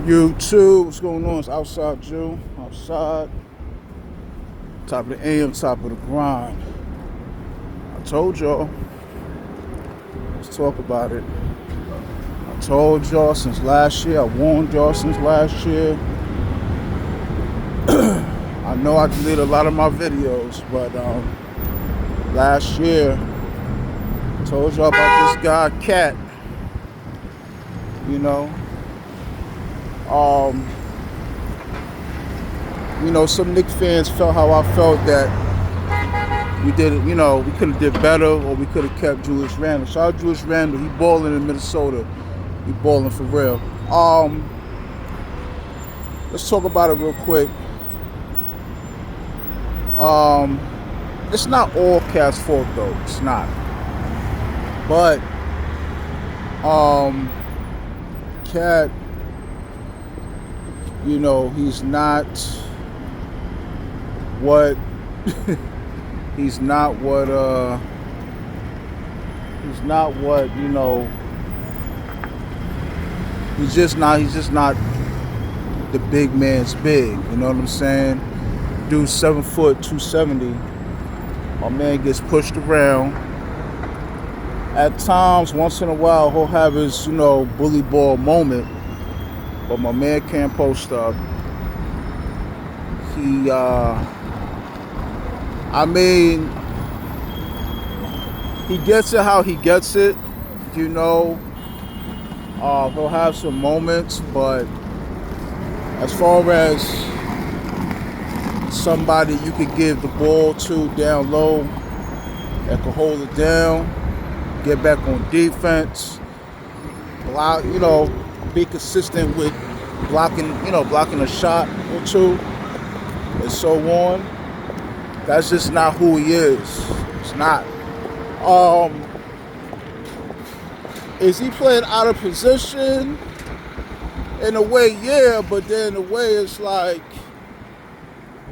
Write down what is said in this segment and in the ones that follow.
YouTube, what's going on? It's Outside Jew, outside, top of the AM, top of the grind. I told y'all, let's talk about it. I told y'all since last year, I warned y'all since last year. I know I deleted a lot of my videos, but last year, I told y'all about this guy, Cat, some Knicks fans felt how I felt that we did it, we could have did better or we could have kept Julius Randle. Shout out Julius Randle, he balling in Minnesota. He balling for real. Let's talk about it real quick. It's not all Cat's fault though. It's not. But Cat, he's not what he's not what he's just not the big man's big, you know what I'm saying? Dude 7 foot 270. My man gets pushed around. At times, once in a while, he'll have his, bully ball moment. But my man can't post up. He gets it how he gets it, he'll have some moments, but as far as somebody you could give the ball to down low that could hold it down, get back on defense, be consistent with blocking a shot or two, and so on. That's just not who he is. It's not. Is he playing out of position? In a way, yeah, but then in a way it's like,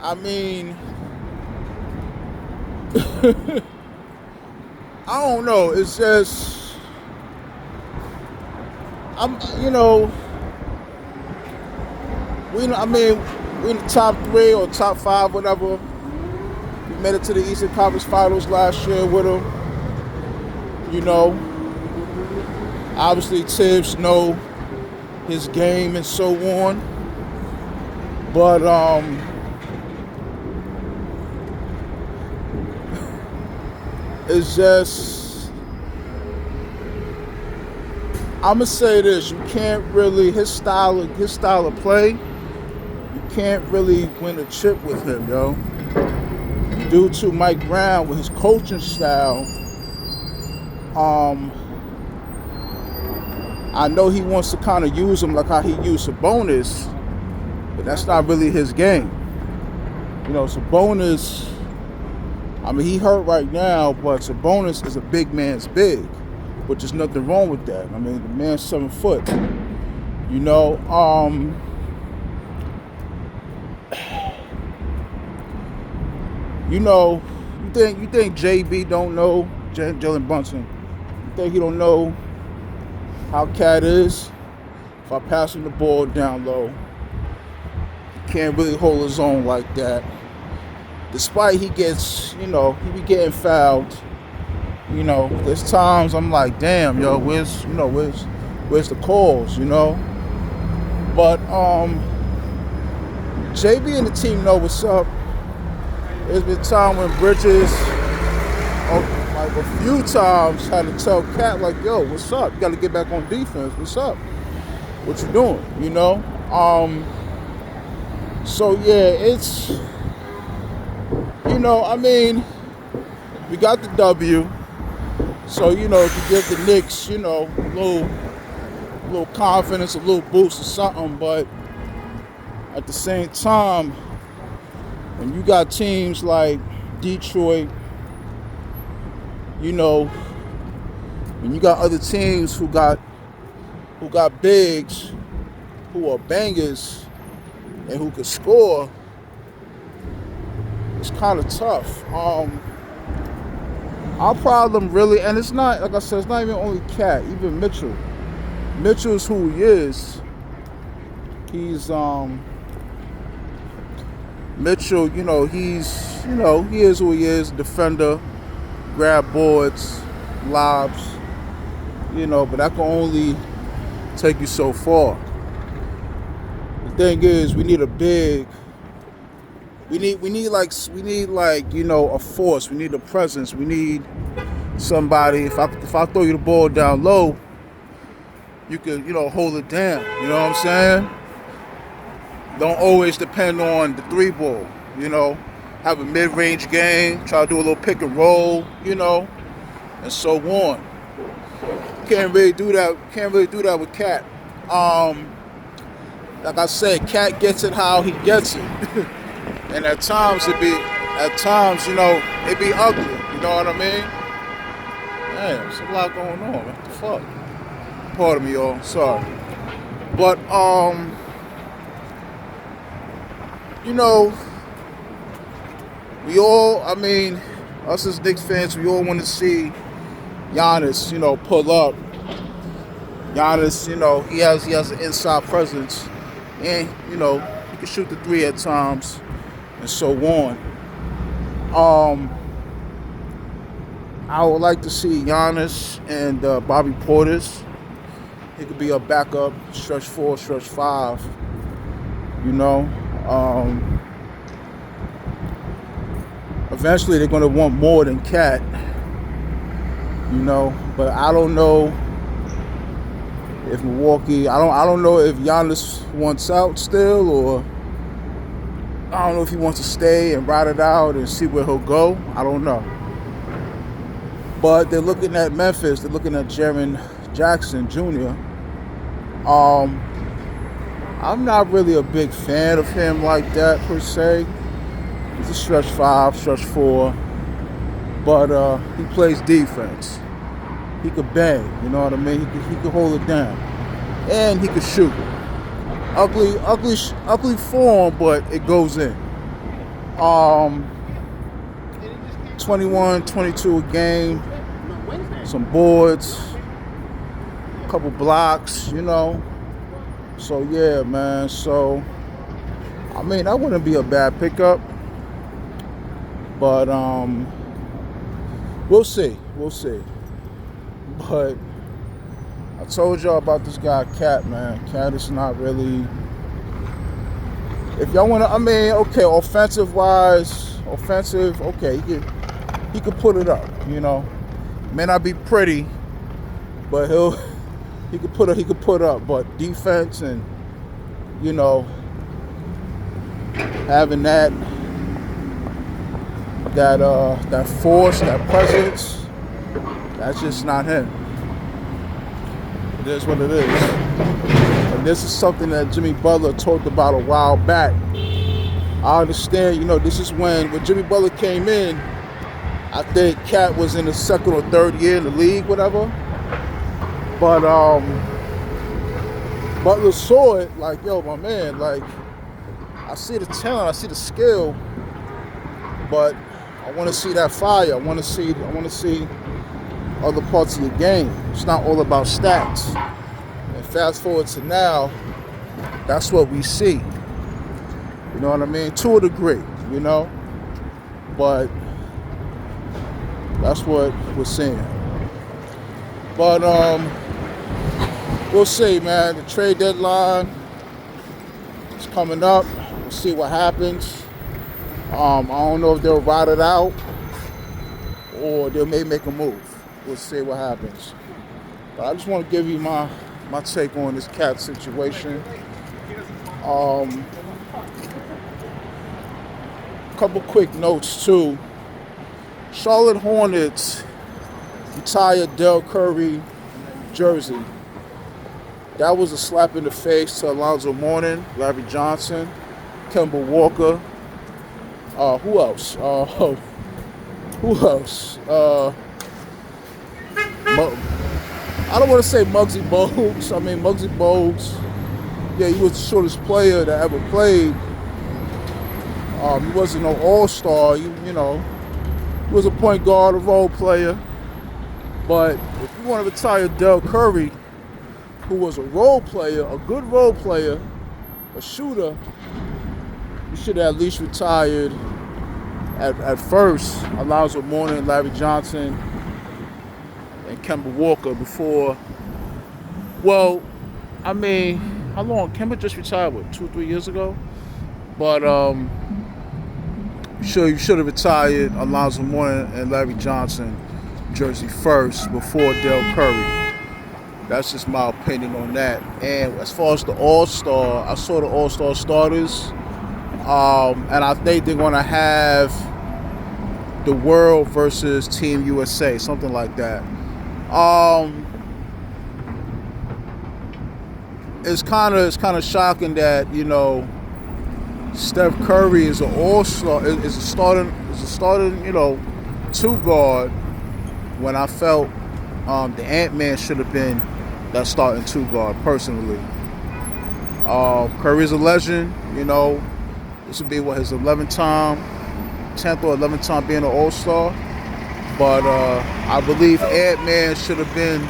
I don't know. It's just, we're in the top 3 or top 5, whatever. We made it to the Eastern Conference Finals last year with him. Obviously Tibbs know his game and so on. But it's just, I'ma say this, you can't really, his style of play, you can't really win a chip with him, yo. Due to Mike Brown with his coaching style, I know he wants to kind of use him like how he used Sabonis, but that's not really his game. Sabonis, he hurt right now, but Sabonis is a big man's big, which is nothing wrong with that. The man's 7 foot. You think JB don't know, Jalen Brunson? You think he don't know how Cat is? If I pass him the ball down low, he can't really hold his own like that. Despite he gets, he be getting fouled. There's times I'm like, damn, yo, where's the calls, But JB and the team know what's up. There's been time when Bridges, like a few times, had to tell Cat, like, yo, what's up? You got to get back on defense. What's up? What you doing? So yeah, it's, we got the W. So, if you give the Knicks, a little confidence, a little boost or something, but at the same time, when you got teams like Detroit, when you got other teams who got bigs, who are bangers, and who could score, it's kind of tough. Our problem really, and it's not, like I said, it's not even only Cat, even Mitchell. Mitchell's who he is. He's Mitchell, he is who he is, defender, grab boards, lobs, but that can only take you so far. The thing is, we need a big, we need a force, we need a presence, we need somebody. If I throw you the ball down low, you can, hold it down, you know what I'm saying? Don't always depend on the three ball, have a mid-range game, try to do a little pick and roll, and so on. Can't really do that with Cat. Like I said, Cat gets it how he gets it. And at times it be ugly, you know what I mean? Damn, there's a lot going on, what the fuck? Pardon me, y'all, sorry. But, we all, us as Knicks fans, we all want to see Giannis, pull up. Giannis, he has an inside presence, and he can shoot the three at times, and so on. I would like to see Giannis and Bobby Portis. He could be a backup, stretch 4, stretch 5. Eventually they're gonna want more than Cat. But I don't know if Milwaukee. I don't know if Giannis wants out still, or I don't know if he wants to stay and ride it out and see where he'll go. I don't know. But they're looking at Memphis. They're looking at Jaren Jackson Jr. I'm not really a big fan of him like that per se. He's a stretch 5, stretch 4, but he plays defense. He could bang, you know what I mean? He could hold it down, and he could shoot. Ugly form, but it goes in. 21, 22 a game, some boards, a couple blocks, So yeah, man. So that wouldn't be a bad pickup. But we'll see. But I told y'all about this guy Cat, man. Cat is not really. If y'all wanna, okay, offensive, okay, he could put it up, May not be pretty, but he could put up. But defense and having that force, that presence, that's just not him. It is what it is. And this is something that Jimmy Butler talked about a while back. I understand, this is when Jimmy Butler came in, I think Cat was in the second or third year in the league, whatever. But Butler saw it like, yo, my man, like, I see the talent, I see the skill, but I want to see that fire. I want to see other parts of your game. It's not all about stats. And fast forward to now, that's what we see. You know what I mean? To a degree, but that's what we're seeing. But we'll see, man. The trade deadline is coming up. We'll see what happens. I don't know if they'll ride it out or they may make a move. We'll see what happens. But I just want to give you my take on this Cat situation. Couple quick notes too. Charlotte Hornets retired Del Curry jersey. That was a slap in the face to Alonzo Mourning, Larry Johnson, Kemba Walker. Who else? I don't want to say Muggsy Bogues. Muggsy Bogues, yeah, he was the shortest player that ever played. He wasn't no all-star. He was a point guard, a role player. But if you want to retire Del Curry, who was a role player, a good role player, a shooter, you should have at least retired at first Alonzo Mourning, Larry Johnson, and Kemba Walker before. Well, I mean, how long? Kemba just retired, what, 2 or 3 years ago? But you should have retired Alonzo Mourning and Larry Johnson jersey first before Del Curry. That's just my opinion on that. And as far as the All-Star, I saw the All-Star starters, and I think they're going to have the World versus Team USA, something like that. It's kind of shocking that, you know, Steph Curry is an All-Star, is a starting, you know, two guard, when I felt the Ant-Man should have been that starting two guard, personally. Curry's a legend, you know. This would be his 10th or 11th time being an All-Star. But I believe Ant-Man should have been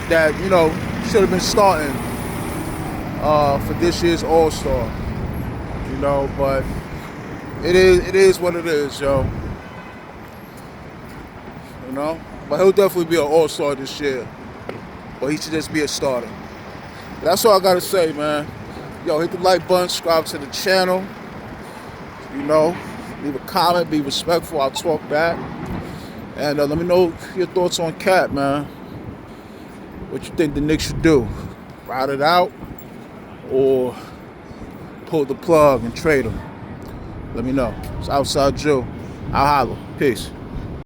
that, you know, should have been starting for this year's All-Star. You know, but it is what it is, yo. You know? But he'll definitely be an All-Star this year. But he should just be a starter. But that's all I gotta say, man. Yo, hit the like button, subscribe to the channel. You know, leave a comment, be respectful, I'll talk back. And let me know your thoughts on Cat, man. What you think the Knicks should do? Ride it out or pull the plug and trade him? Let me know. It's Outside Joe. I'll holler. Peace.